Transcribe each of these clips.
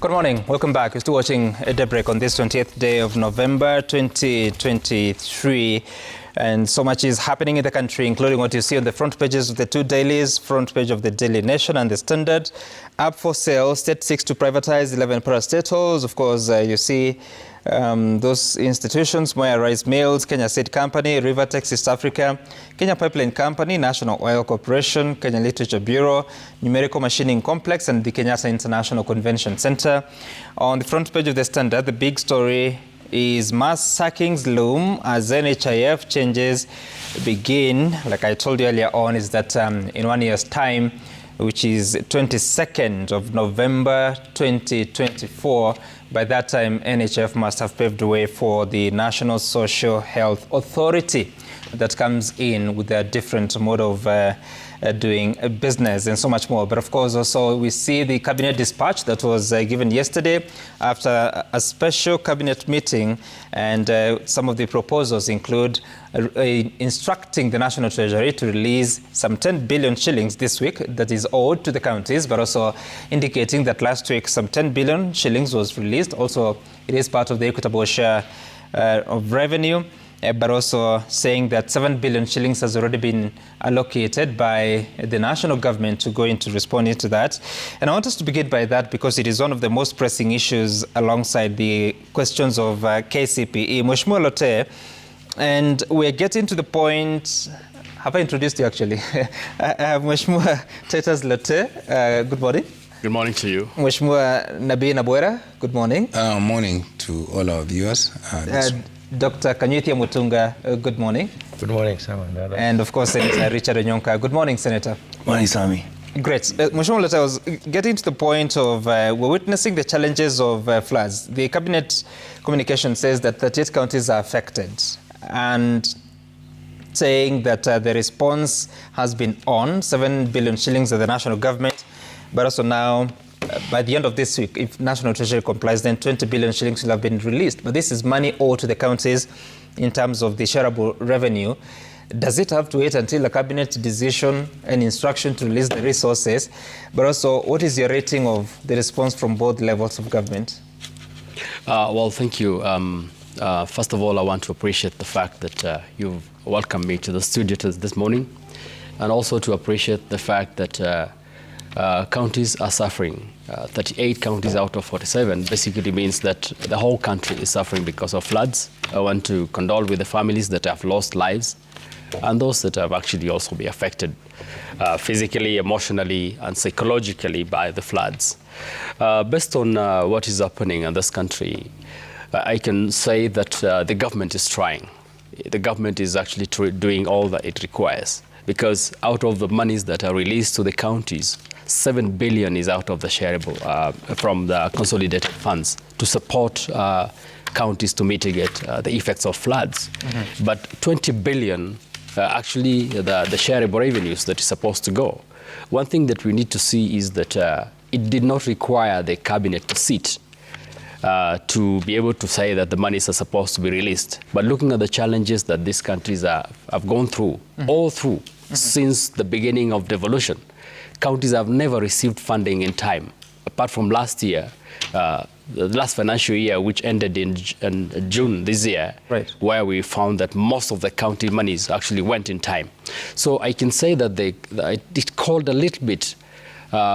Good morning. Welcome back. You're still watching Daybreak on this 20th day of November 2023. And so much is happening in the country, including what you see on the front pages of the two dailies, front page of the Daily Nation and the Standard. Up for sale, State seeks to privatize 11 parastatals. Of course, you see those institutions: Moya Rice Mills, Kenya Seed Company, Rivertex East Africa, Kenya Pipeline Company, National Oil Corporation, Kenya Literature Bureau, Numerical Machining Complex, and the Kenyatta International Convention Center. On the front page of the Standard, the big story is mass sackings loom as NHIF changes begin. Like I told you earlier on, is that in 1 year's time, which is 22nd of November 2024, by that time NHIF must have paved the way for the National Social Health Authority that comes in with a different mode of doing business and so much more. But of course, also we see the cabinet dispatch that was given yesterday after a special cabinet meeting, and some of the proposals include instructing the National Treasury to release some 10 billion shillings this week that is owed to the counties, but also indicating that last week some 10 billion shillings was released. Also, it is part of the equitable share of revenue. But also saying that 7 billion shillings has already been allocated by the national government to go into responding to that. And I want us to begin by that because it is one of the most pressing issues alongside the questions of KCPE. Mheshimiwa Lote, and we're getting to the point. Have I introduced you actually? Mheshimiwa Titus Lote, good morning. Good morning to you. Mheshimiwa Nabii Nabwera, good morning. Morning to all our viewers. Dr. Kanyithia Mutunga, good morning. Good morning, Simon. And of course, Senator Richard Onyonka. Good morning, Senator. Morning, Sami. Great. Mheshimiwa Lote, I was getting to the point of we're witnessing the challenges of floods. The cabinet communication says that 38 counties are affected, and saying that the response has been on 7 billion shillings of the national government, but also now by the end of this week, if National Treasury complies, then 20 billion shillings will have been released. But this is money owed to the counties in terms of the shareable revenue. Does it have to wait until a cabinet decision and instruction to release the resources? But also, what is your rating of the response from both levels of government? Well, thank you. First of all, I want to appreciate the fact that you've welcomed me to the studio this morning, and also to appreciate the fact that counties are suffering. 38 counties out of 47 basically means that the whole country is suffering because of floods. I want to condole with the families that have lost lives and those that have actually also been affected physically, emotionally, and psychologically by the floods. Based on what is happening in this country, I can say that the government is trying. The government is actually doing all that it requires, because out of the monies that are released to the counties, 7 billion is out of the shareable from the consolidated funds to support counties to mitigate the effects of floods. Mm-hmm. But 20 billion, actually the shareable revenues that is supposed to go. One thing that we need to see is that it did not require the cabinet to sit to be able to say that the monies are supposed to be released. But looking at the challenges that these countries have gone through, mm-hmm. all through, mm-hmm. since the beginning of devolution, counties have never received funding in time, apart from last year, the last financial year, which ended in June this year, right, where we found that most of the county monies actually went in time. So I can say that it called a little bit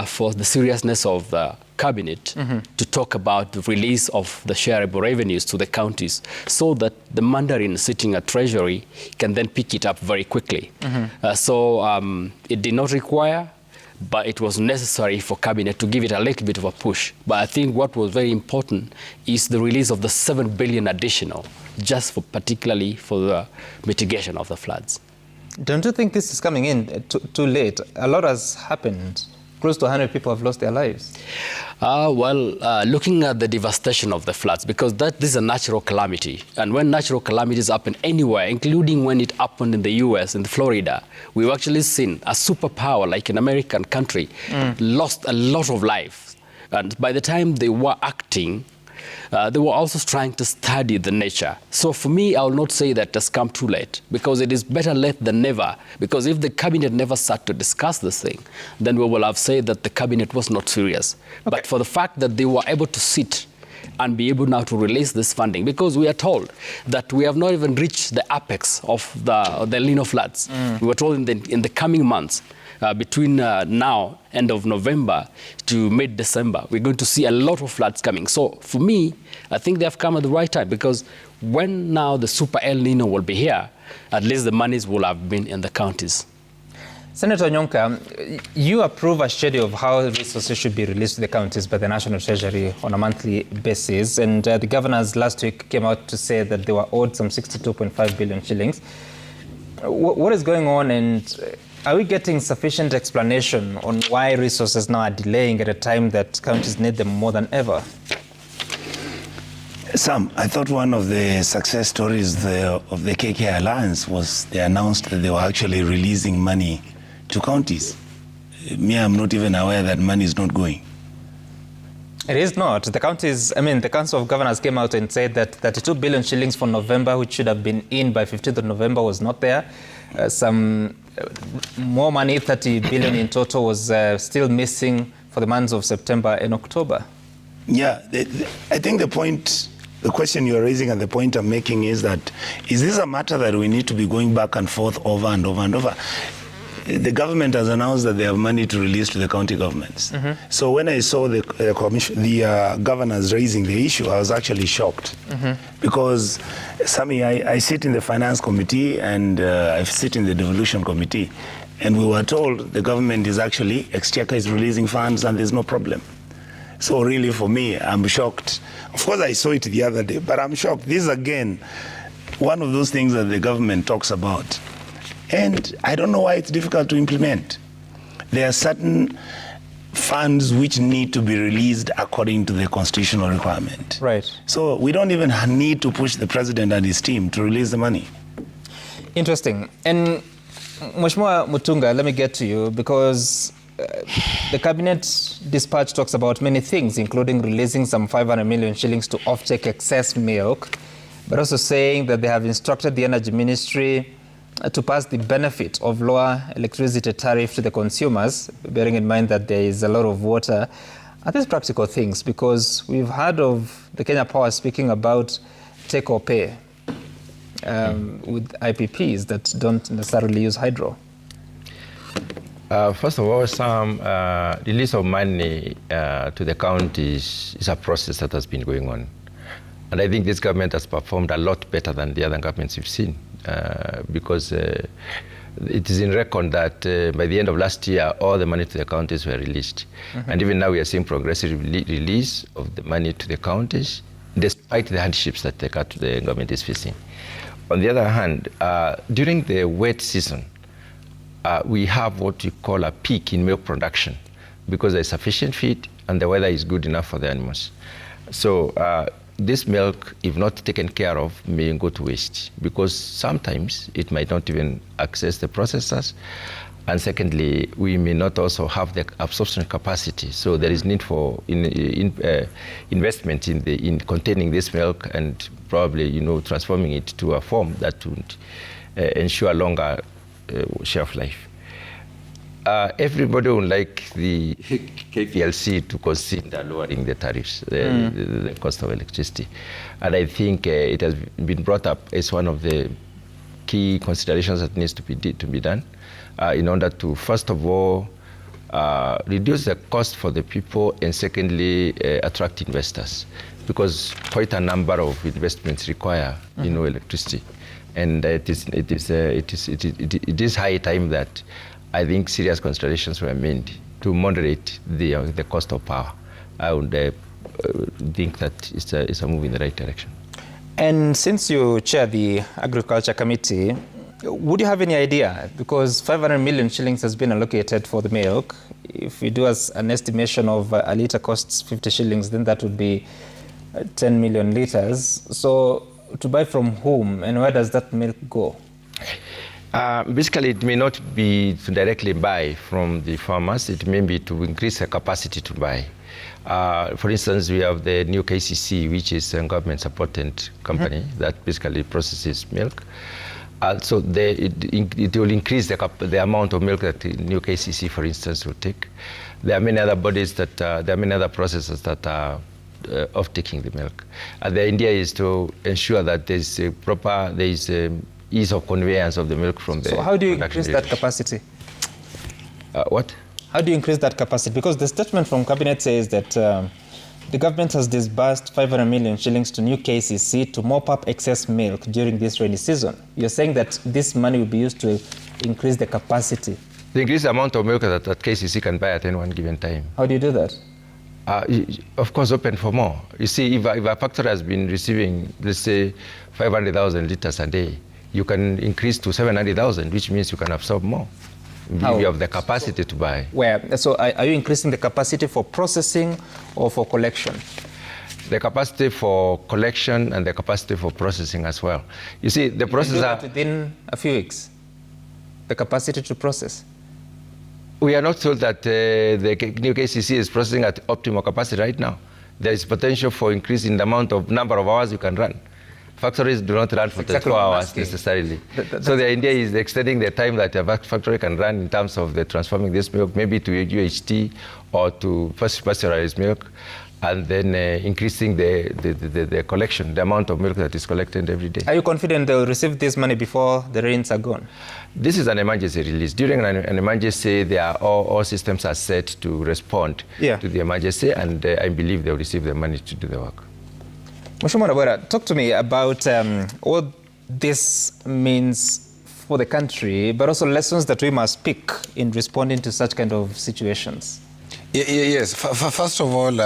for the seriousness of the cabinet, mm-hmm. to talk about the release of the shareable revenues to the counties, so that the Mandarin sitting at Treasury can then pick it up very quickly. Mm-hmm. So it did not require, but it was necessary for cabinet to give it a little bit of a push. But I think what was very important is the release of the 7 billion additional, just particularly for the mitigation of the floods. Don't you think this is coming in too late? A lot has happened. Close to 100 people have lost their lives. Looking at the devastation of the floods, because this is a natural calamity. And when natural calamities happen anywhere, including when it happened in the US, in Florida, we've actually seen a superpower like an American country lost a lot of lives. And by the time they were acting, they were also trying to study the nature. So for me, I will not say that it has come too late, because it is better late than never. Because if the cabinet never sat to discuss this thing, then we will have said that the cabinet was not serious. Okay. But for the fact that they were able to sit and be able now to release this funding, because we are told that we have not even reached the apex of the El Nino floods. We were told in the coming months, between now, end of November to mid-December, we're going to see a lot of floods coming. So for me, I think they have come at the right time, because when now the super El Nino will be here, at least the monies will have been in the counties. Senator Nyonka, you approve a schedule of how resources should be released to the counties by the National Treasury on a monthly basis. And the governors last week came out to say that they were owed some 62.5 billion shillings. What is going on, and are we getting sufficient explanation on why resources now are delaying at a time that counties need them more than ever? Sam, I thought one of the success stories of the KK Alliance was they announced that they were actually releasing money to counties. Me, I'm not even aware that money is not going. It is not. The counties, the Council of Governors came out and said that 32 billion shillings for November, which should have been in by 15th of November, was not there. Some more money, 30 billion in total, was still missing for the months of September and October. Yeah, I think the question you're raising and the point I'm making is that, is this a matter that we need to be going back and forth over and over and over? The government has announced that they have money to release to the county governments. So when I saw the governors raising the issue, I was actually shocked. Because, Sami, I sit in the finance committee and I sit in the devolution committee, and we were told the government is actually, Exchequer is releasing funds and there's no problem. So really for me, I'm shocked. Of course I saw it the other day, but I'm shocked. This is again one of those things that the government talks about. And I don't know why it's difficult to implement. There are certain funds which need to be released according to the constitutional requirement. Right. So we don't even need to push the president and his team to release the money. Interesting. And Mheshimiwa Mutunga, let me get to you, because the cabinet dispatch talks about many things, including releasing some 500 million shillings to offtake excess milk, but also saying that they have instructed the Energy Ministry to pass the benefit of lower electricity tariff to the consumers, bearing in mind that there is a lot of water. Are these practical things? Because we've heard of the Kenya Power speaking about take or pay with IPPs that don't necessarily use hydro. First of all, some release of money to the counties is a process that has been going on. And I think this government has performed a lot better than the other governments we've seen. Because it is in record that by the end of last year, all the money to the counties were released. And even now we are seeing progressive release of the money to the counties, despite the hardships that the government is facing. On the other hand, during the wet season, we have what we call a peak in milk production, because there's sufficient feed and the weather is good enough for the animals. So this milk, if not taken care of, may go to waste, because sometimes it might not even access the processors. And secondly, we may not also have the absorption capacity. So there is need for investment in containing this milk and probably, transforming it to a form that would ensure longer shelf life. Everybody would like the KPLC to consider lowering the tariffs, the cost of electricity. And I think it has been brought up as one of the key considerations that needs to be done in order to, first of all, reduce the cost for the people, and secondly, attract investors, because quite a number of investments require, electricity. And it is high time that I think serious considerations were made to moderate the cost of power. I would think that it's a move in the right direction. And since you chair the Agriculture Committee, would you have any idea? Because 500 million shillings has been allocated for the milk. If we do as an estimation of a litre costs 50 shillings, then that would be 10 million litres. So to buy from whom, and where does that milk go? Basically, it may not be to directly buy from the farmers. It may be to increase the capacity to buy. For instance, we have the new KCC, which is a government-supported company that basically processes milk. So it will increase the amount of milk that the new KCC, for instance, will take. There are many other bodies that, there are many other processes that are of taking the milk. And the idea is to ensure that there's a proper, ease of conveyance of the milk from the. So how do you increase that capacity? What? How do you increase that capacity? Because the statement from Cabinet says that the government has disbursed 500 million shillings to new KCC to mop up excess milk during this rainy season. You're saying that this money will be used to increase the capacity. To increase the amount of milk that KCC can buy at any one given time. How do you do that? Of course, open for more. You see, if a factory has been receiving, let's say, 500,000 liters a day, you can increase to 700,000, which means you can absorb more. How? You have the capacity to buy. Where? So are you increasing the capacity for processing or for collection? The capacity for collection and the capacity for processing as well. You see, the processor... within a few weeks, the capacity to process? We are not told that the new KCC is processing at optimal capacity right now. There is potential for increasing the number of hours you can run. Factories do not run for 24 hours necessarily. So the idea is extending the time that a factory can run in terms of the transforming this milk maybe to UHT or to pasteurized milk, and then increasing the collection, the amount of milk that is collected every day. Are you confident they will receive this money before the rains are gone? This is an emergency release. During an emergency, all systems are set to respond to the emergency, and I believe they will receive the money to do the work. Mheshimiwa Nabwera, talk to me about what this means for the country, but also lessons that we must pick in responding to such kind of situations. Yes. First of all,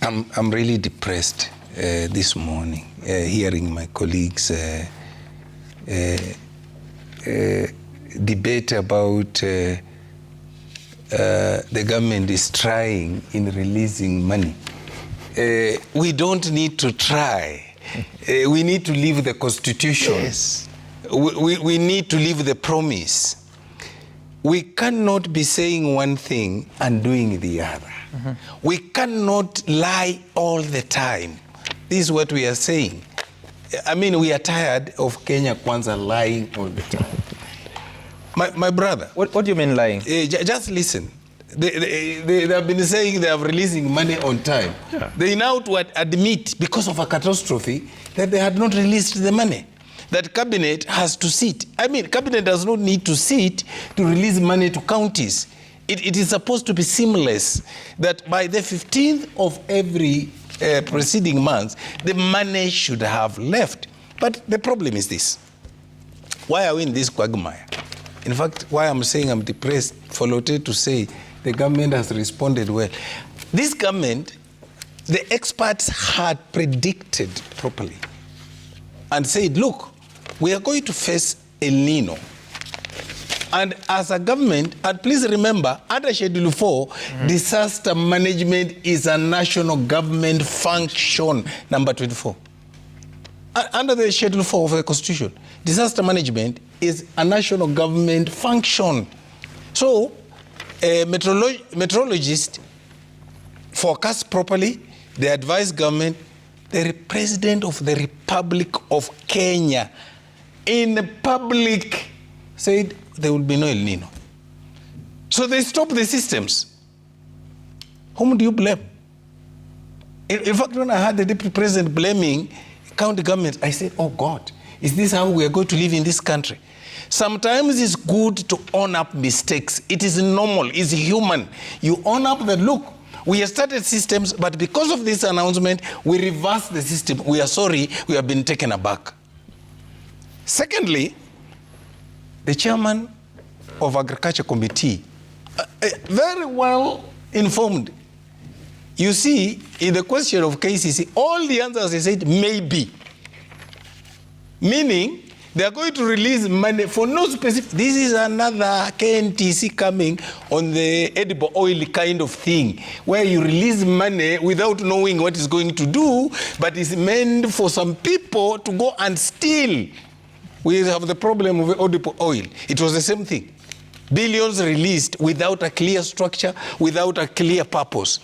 I'm really depressed this morning, hearing my colleagues debate about the government is trying in releasing money. We don't need to try. We need to live the Constitution. Yes. We need to live the promise. We cannot be saying one thing and doing the other. We cannot lie all the time. This is what we are saying. I mean, we are tired of Kenya Kwanza lying all the time. My brother. What do you mean lying? Just listen. They have been saying they are releasing money on time. Yeah. They now admit, because of a catastrophe, that they had not released the money. That cabinet has to sit. I mean, cabinet does not need to sit to release money to counties. It is supposed to be seamless, that by the 15th of every preceding month, the money should have left. But the problem is this. Why are we in this quagmire? In fact, why I'm saying I'm depressed, for Lotte to say the government has responded well. This government, the experts had predicted properly and said, look, we are going to face El Nino. And as a government, and please remember, under Schedule 4, disaster management is a national government function, number 24. Under the Schedule 4 of the Constitution, disaster management is a national government function. So, meteorologists forecast properly, they advise government. The President of the Republic of Kenya, in the public, said there will be no El Nino. So they stopped the systems. Whom do you blame? In fact, when I heard the Deputy President blaming county governments, I said, oh God, is this how we are going to live in this country? Sometimes it's good to own up mistakes. It is normal, it's human. You own up that, look, we have started systems, but because of this announcement, we reversed the system. We are sorry, we have been taken aback. Secondly, the chairman of Agriculture Committee, very well informed. You see, in the question of KCC, all the answers he said, maybe. Meaning, they are going to release money for no specific. This is another KNTC coming on the edible oil kind of thing, where you release money without knowing what it's going to do, but it's meant for some people to go and steal. We have the problem of edible oil. It was the same thing. billions released without a clear structure, without a clear purpose.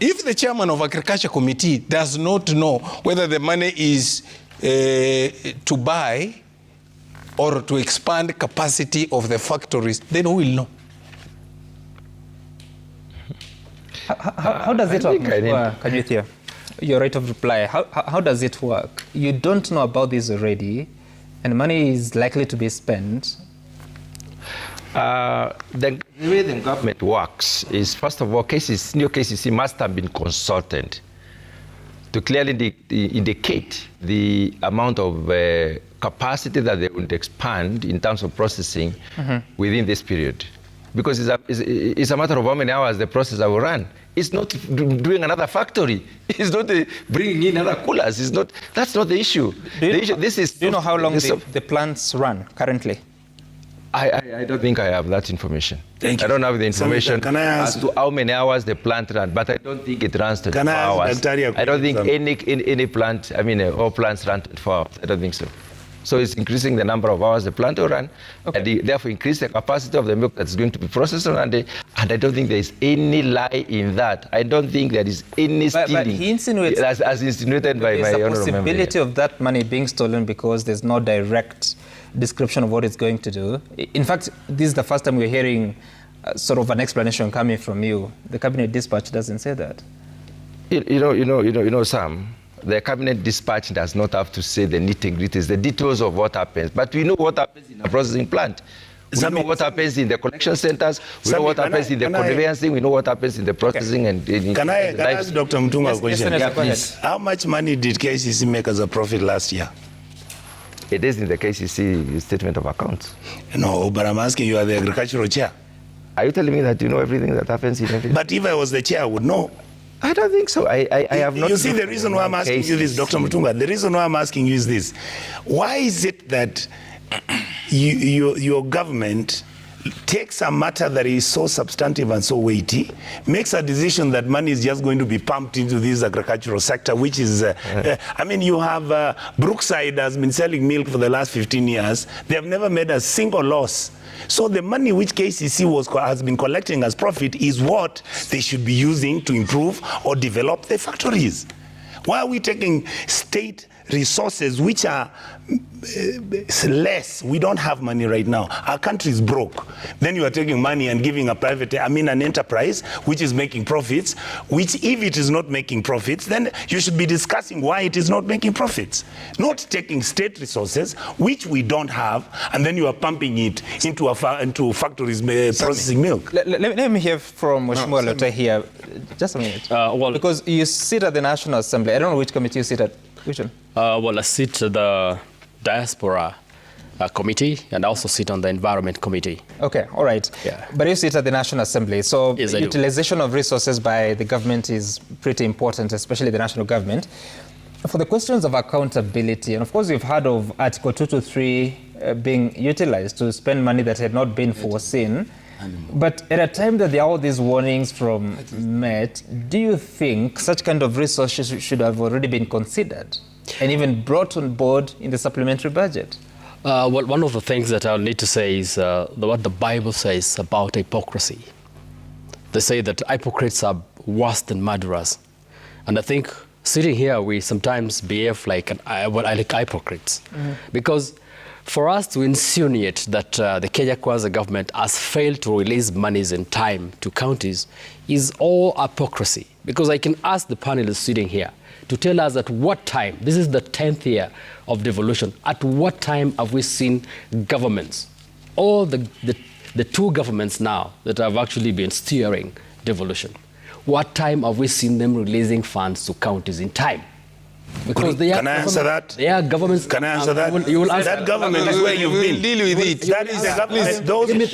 If the chairman of Agriculture Committee does not know whether the money is to buy or to expand capacity of the factories, then who will know? How does it work, Kanyuthia? Your right of reply. How does it work? You don't know about this already, and money is likely to be spent. The way the government works is, first of all, new KCC must have been consulted to clearly indicate the amount of capacity that they would expand in terms of processing within this period. Because it's a matter of how many hours the processor will run. It's not doing another factory. It's not bringing in other coolers. That's not the issue. Do you know how long the plants run currently? I don't think I have that information. Thank you. I don't have the information Can I ask, as to how many hours the plant runs, but I don't think it runs 24 Can I ask hours. Dr. I don't think any plant, all plants run 24 hours. I don't think so. So it's increasing the number of hours the plant will run, and therefore increase the capacity of the milk that's going to be processed on a day. And I don't think there is any lie in that. I don't think there is any stealing, but he insinuates, as insinuated by my honourable member. There's a possibility of that money being stolen because there's no direct description of what it's going to do. In fact, this is the first time we're hearing sort of an explanation coming from you. The cabinet dispatch doesn't say that. You know, Sam. The cabinet dispatch does not have to say the nitty-gritties, the details of what happens. But we know what happens in a processing plant. We know what happens in the collection centers. We know what happens in the conveyancing. We know what happens in the processing. And Can I ask Dr. Mutunga a question? Yes, please. How much money did KCC make as a profit last year? It is in the KCC statement of accounts. No, but I'm asking you, are the agricultural chair? Are you telling me that you know everything that happens in everything? But if I was the chair, I would know. I don't think so. I have not. You see, the reason why I'm asking you this, Dr. Mutunga, the reason why I'm asking you is this. Why is it that your government takes a matter that is so substantive and so weighty, makes a decision that money is just going to be pumped into this agricultural sector, which is, I mean, you have Brookside has been selling milk for the last 15 years. They have never made a single loss. So the money which KCC has been collecting as profit is what they should be using to improve or develop their factories. Why are we taking state resources which are less? We don't have money right now. Our country is broke. Then you are taking money and giving an enterprise which is making profits, which if it is not making profits, then you should be discussing why it is not making profits. Not taking state resources which we don't have, and then you are pumping it into factories processing milk. Let me hear from Mheshimiwa Lote here. Just a minute. Because you sit at the National Assembly. I don't know which committee you sit at. Which one? Well, I sit at the Diaspora Committee and also sit on the Environment Committee. Okay, all right. Yeah. But you sit at the National Assembly, so yes, utilization of resources by the government is pretty important, especially the national government. For the questions of accountability, and of course you've heard of Article 223 being utilized to spend money that had not been foreseen. But at a time that there are all these warnings from Met, do you think such kind of resources should have already been considered and even brought on board in the supplementary budget? Well, one of the things that I'll need to say is what the Bible says about hypocrisy. They say that hypocrites are worse than murderers. And I think sitting here, we sometimes behave like hypocrites. Because for us to insinuate that the Kenya Kwanza government has failed to release monies in time to counties is all hypocrisy. Because I can ask the panelists sitting here to tell us at what time, this is the 10th year of devolution, at what time have we seen governments, all the two governments now that have actually been steering devolution, what time have we seen them releasing funds to counties in time? Because they are Can I answer that? They are governments. Can I answer that? You will answer that government is where you've been. Deal with it. That is the government.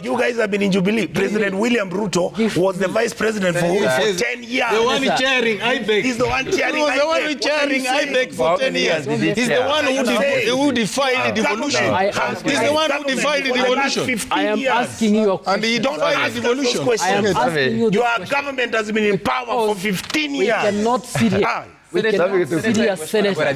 You guys have been in Jubilee. President William Ruto was the vice president for 10 years. The one chairing IBEC. He's the one chairing IBEC. He was the one chairing IBEC for 10 years. He's the one who defied devolution. He's the one who defied devolution. I am asking you a question. And he defied devolution. I am asking you Your government has been in power for 15 years. We cannot sit here. We can see a senator. I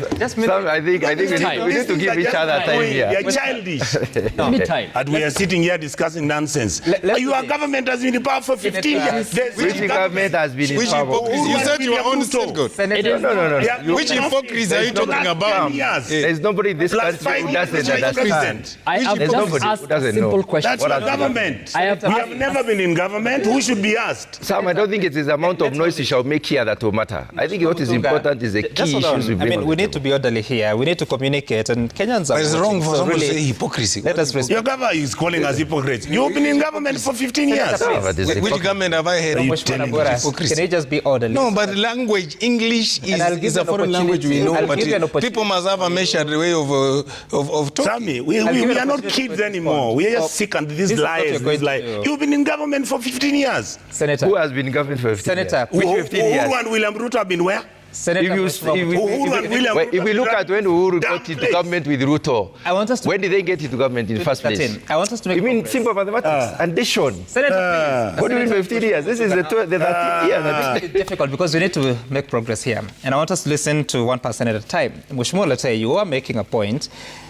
think we need to give each other time here. You're childish. Anytime. And we are sitting here discussing nonsense. Your government has been in power for 15 years. Which government has been in Which power? hypocrisy? You said you were on scapegoat. No. Which hypocrisy are you talking about? There's nobody in this country who doesn't understand. I have There's just nobody asked who a doesn't simple know. question. That's your government. I have We have never been in government. Who should be asked? Sam, I don't think it is the amount of noise you shall make here that will matter. I think what is important is the key issues we bring. I mean, we need to be orderly here. We need to communicate, and Kenyans are. But it's wrong for so someone really, to say hypocrisy. Let us respect. Your government is calling us hypocrites. You've been in government for 15 years. No, but this is Which government have I heard? Mheshimiwa Nabora, Hypocrisy. can you just be orderly? No, but language, English And I'll give is you a an foreign language we know, opportunity. but I'll give you an opportunity. people must have a measured way of talking. Sammy, we I'll give you are an not opportunity kids to anymore. respond. We are just So, sick and this these is what lies. you're going These lies. to do. You've been in government for 15 years. Senator. Who has been in government for 15 Senator, years? Which 15 years? Uhuru and William Ruto have been where? Senator, If we look at when Uhuru got into government with Ruto, I want us to- when did they get into government in the first place? I want us to make You mean progress. simple mathematics? Addition. Senator, What do you mean 15 years? This is the 13th year. It's difficult because we need to make progress here. And I want us to listen to one person at a time. Mheshimiwa Lete, you are making a point,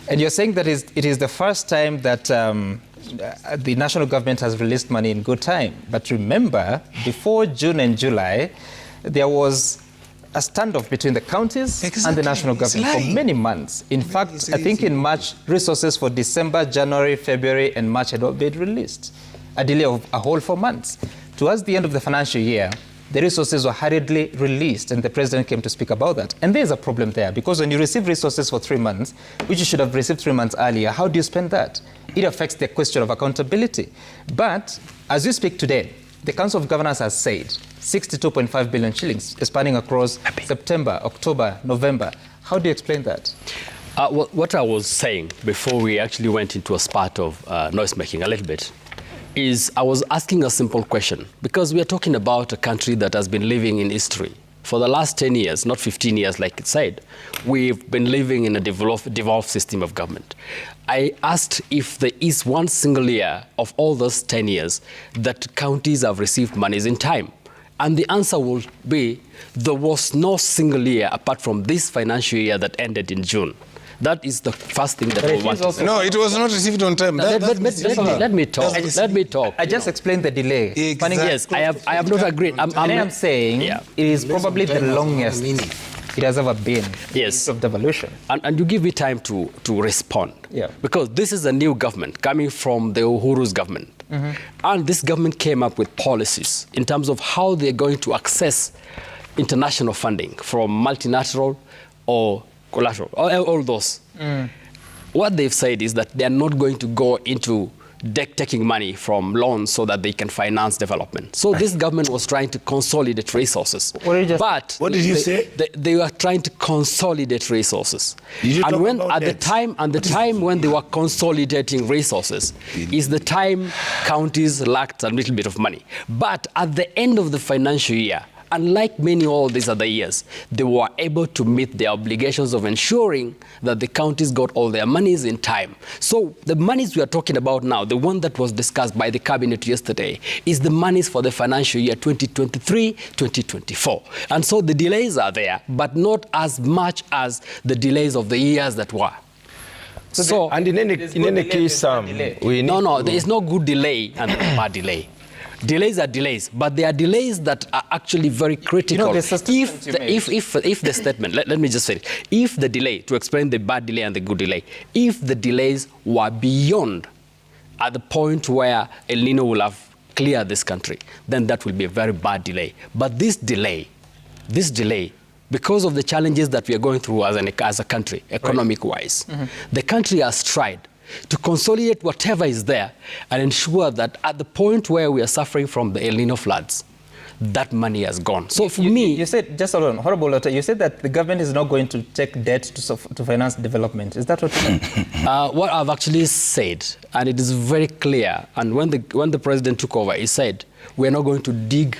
and you're saying that it is the first time that the national government has released money in good time. But remember, before June and July, there was a standoff between the counties and the national government for many months. In fact, I think in March, resources for December, January, February, and March had not been released. A delay of a whole 4 months. Towards the end of the financial year, the resources were hurriedly released, and the president came to speak about that. And there's a problem there, because when you receive resources for 3 months, which you should have received 3 months earlier, how do you spend that? It affects the question of accountability. But as we speak today, the Council of Governors has said 62.5 billion shillings spanning across September, October, November. How do you explain that? What I was saying before we actually went into a spurt of noise making a little bit is I was asking a simple question, because we are talking about a country that has been living in history. For the last 10 years, not 15 years like it said, we've been living in a devolved system of government. I asked if there is one single year of all those 10 years that counties have received monies in time. And the answer will be there was no single year apart from this financial year that ended in June. That is the first thing that we want to say. No, it was not received on time. Let me talk. Let me talk. I just explained the delay. Exactly. Yes, I have not agreed. I am saying Yeah. it is probably the longest it has ever been Yes. of devolution. And you give me time to respond. Yeah. Because this is a new government coming from the Uhuru's government. And this government came up with policies in terms of how they're going to access international funding from multilateral or collateral, all those. What they've said is that they're not going to go into taking money from loans so that they can finance development. So this government was trying to consolidate resources. But What did you say? They were trying to consolidate resources. Did you talk And when about at the that? time when they were consolidating resources is the time counties lacked a little bit of money. But at the end of the financial year, unlike many all these other years, they were able to meet their obligations of ensuring that the counties got all their monies in time. So the monies we are talking about now, the one that was discussed by the cabinet yesterday, is the monies for the financial year 2023-2024. And so the delays are there, but not as much as the delays of the years that were. So And in any case, we need no, there is no good delay and bad delay. Delays are delays, but they are delays that are actually very critical. the statement you made. If the statement, let me just say it, if the delay, to explain the bad delay and the good delay, if the delays were beyond at the point where El Nino will have cleared this country, then that will be a very bad delay. But this delay, because of the challenges that we are going through as a country, economic-wise, the country has tried to consolidate whatever is there and ensure that at the point where we are suffering from the El Nino floods, that money has gone. So for me... You said, just hold on, Honorable Lotte, you said that the government is not going to take debt to finance development. Is that what you meant? What I've actually said, and it is very clear, and when the president took over, he said, we're not going to dig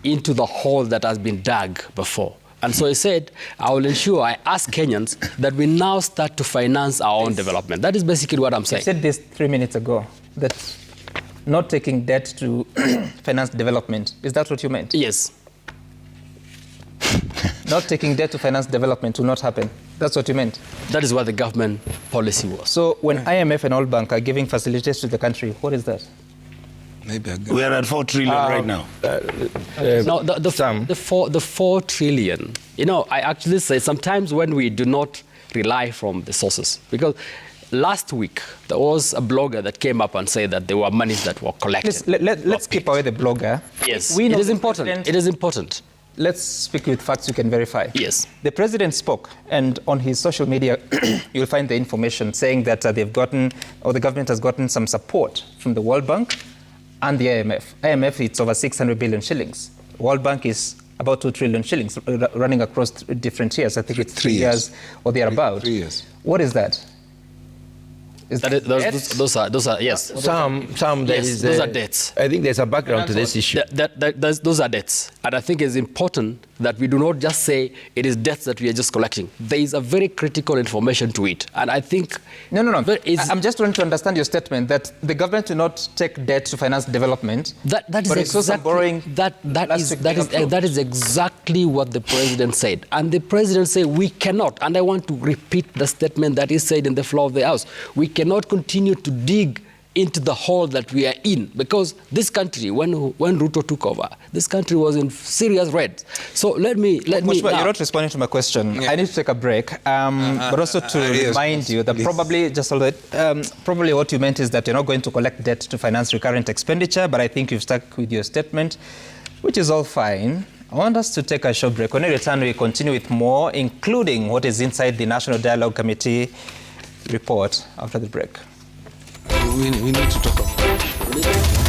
into the hole that has been dug before. And so he said, I will ensure, I ask Kenyans that we now start to finance our own development. That is basically what I'm saying. You said this 3 minutes ago, that not taking debt to finance development. Is that what you meant? Yes. not taking debt to finance development will not happen. That's what you meant? That is what the government policy was. So when IMF and World Bank are giving facilities to the country, what is that? Maybe We are at 4 trillion right now. No, the 4 trillion, you know, I actually say sometimes when we do not rely from the sources, because last week there was a blogger that came up and said that there were monies that were collected. Let's keep away the blogger. Yes, We know it is the important. president- It is important. Let's speak with facts you can verify. Yes. The president spoke, and on his social media, you'll find the information saying that they've gotten, or the government has gotten some support from the World Bank and the IMF. IMF, it's over 600 billion shillings. World Bank is about 2 trillion shillings running across different years. I think it's 3 years or thereabout. 3 years. What is that? Is That is, those are yes. Some there Yes, is those are debts. I think there's a background to this issue. Those are debts. And I think it's important that we do not just say it is debts that we are just collecting. There is a very critical information to it. And I think... No. I'm just trying to understand your statement that the government will not take debt to finance development. That is but it's also borrowing. That is exactly what the president said. And the president said we cannot, and I want to repeat the statement that he said in the floor of the House, we cannot continue to dig into the hole that we are in, because this country, when Ruto took over, this country was in serious red. So let me Mheshimiwa, you're not responding to my question. Yeah. I need to take a break, but also to remind you that probably what you meant is that you're not going to collect debt to finance recurrent expenditure, but I think you've stuck with your statement, which is all fine. I want us to take a short break. When we return, we continue with more, including what is inside the National Dialogue Committee report after the break. We need to talk about it.